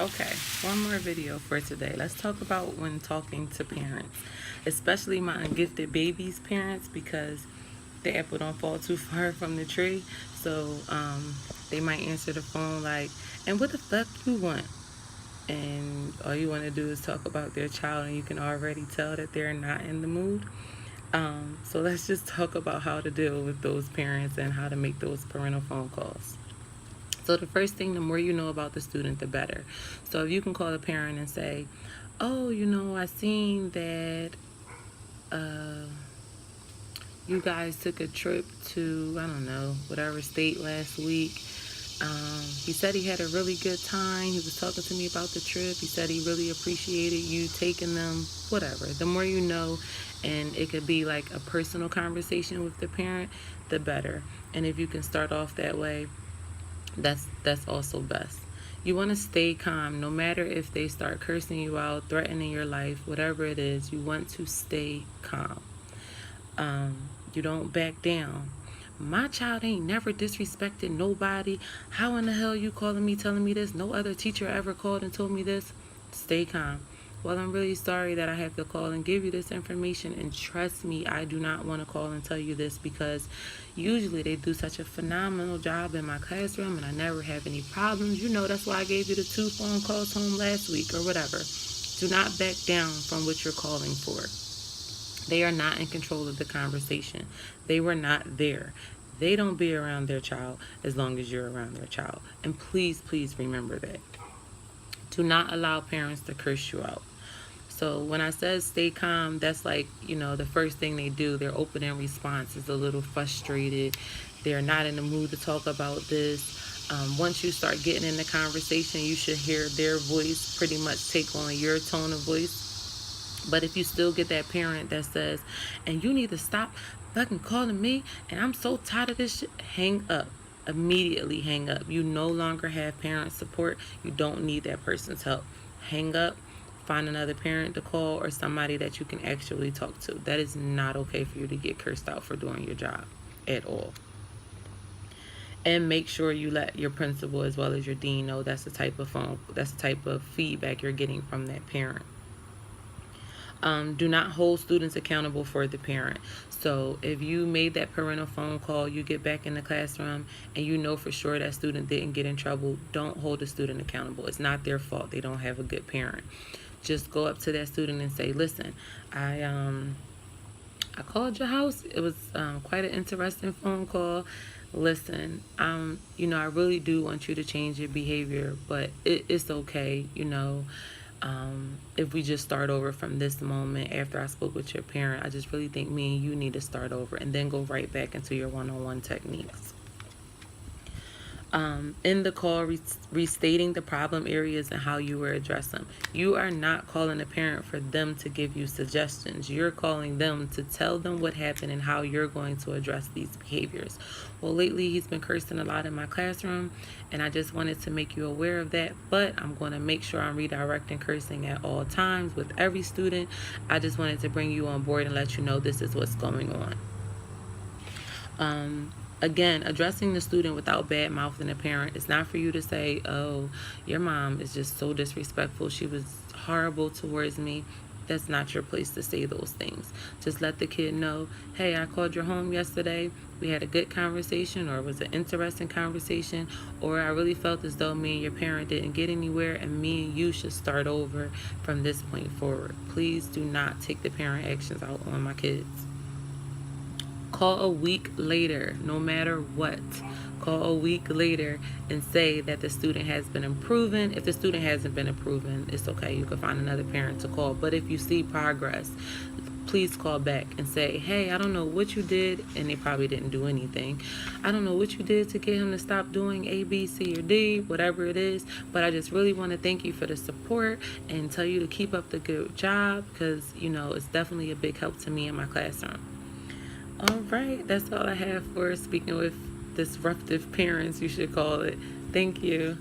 Okay, one more video for today. Let's talk about when talking to parents, especially my ungifted babies' parents, because the apple don't fall too far from the tree. So they might answer the phone like, "And what the fuck you want?" And all you want to do is talk about their child, and you can already tell that they're not in the mood. So let's just talk about how to deal with those parents and how to make those parental phone calls. So the first thing, the more you know about the student, the better. So if you can call a parent and say, "Oh, I seen that you guys took a trip to, I don't know, whatever state last week. He said he had a really good time. He was talking to me about the trip. He said he really appreciated you taking them," whatever. The more you know, and it could be like a personal conversation with the parent, the better. And if you can start off that way, that's also best. You want to stay calm no matter if they start cursing you out, threatening your life, whatever it is. You want to stay calm. You don't back down. "My child ain't never disrespected nobody. How in the hell you calling me telling me this? No other teacher ever called and told me this." Stay calm. "Well, I'm really sorry that I have to call and give you this information, and trust me, I do not want to call and tell you this because usually they do such a phenomenal job in my classroom and I never have any problems. That's why I gave you the 2 phone calls home last week," or whatever. Do not back down from what you're calling for. They are not in control of the conversation. They were not there. They don't be around their child as long as you're around their child. And please, please remember that. Do not allow parents to curse you out. So when I said stay calm, that's like, the first thing they do, their opening response is a little frustrated. They're not in the mood to talk about this. Once you start getting in the conversation, you should hear their voice pretty much take on your tone of voice. But if you still get that parent that says, "And you need to stop fucking calling me, and I'm so tired of this shit," hang up. Immediately hang up. You no longer have parent support. You don't need that person's help. Hang up. Find another parent to call or somebody that you can actually talk to. That is not okay for you to get cursed out for doing your job at all. And make sure you let your principal as well as your dean know that's the type of feedback you're getting from that parent. Do not hold students accountable for the parent. So if you made that parental phone call, you get back in the classroom and you know for sure that student didn't get in trouble, don't hold the student accountable. It's not their fault. They don't have a good parent. Just go up to that student and say, "Listen, I called your house. It was quite an interesting phone call. Listen, I really do want you to change your behavior, but it's okay, if we just start over from this moment after I spoke with your parent. I just really think me and you need to start over," and then go right back into your one-on-one techniques. In the call, restating the problem areas and how you will address them. You are not calling a parent for them to give you suggestions. You're calling them to tell them what happened and how you're going to address these behaviors. "Well, lately he's been cursing a lot in my classroom, and I just wanted to make you aware of that, but I'm going to make sure I'm redirecting cursing at all times with every student. I just wanted to bring you on board and let you know this is what's going on." Again, addressing the student without bad mouthing the parent. It's not for you to say, "Oh, your mom is just so disrespectful. She was horrible towards me." That's not your place to say those things. Just let the kid know, "Hey, I called your home yesterday. We had a good conversation, or it was an interesting conversation, or I really felt as though me and your parent didn't get anywhere, and me and you should start over from this point forward. Please do not take the parent actions out on my kids." Call a week later, no matter what. Call a week later and say that the student has been improving. If the student hasn't been improving, it's okay. You can find another parent to call. But if you see progress, please call back and say, "Hey, I don't know what you did," and they probably didn't do anything. "I don't know what you did to get him to stop doing A, B, C, or D, whatever it is, but I just really want to thank you for the support and tell you to keep up the good job because, it's definitely a big help to me in my classroom." All right, that's all I have for speaking with disruptive parents, you should call it. Thank you.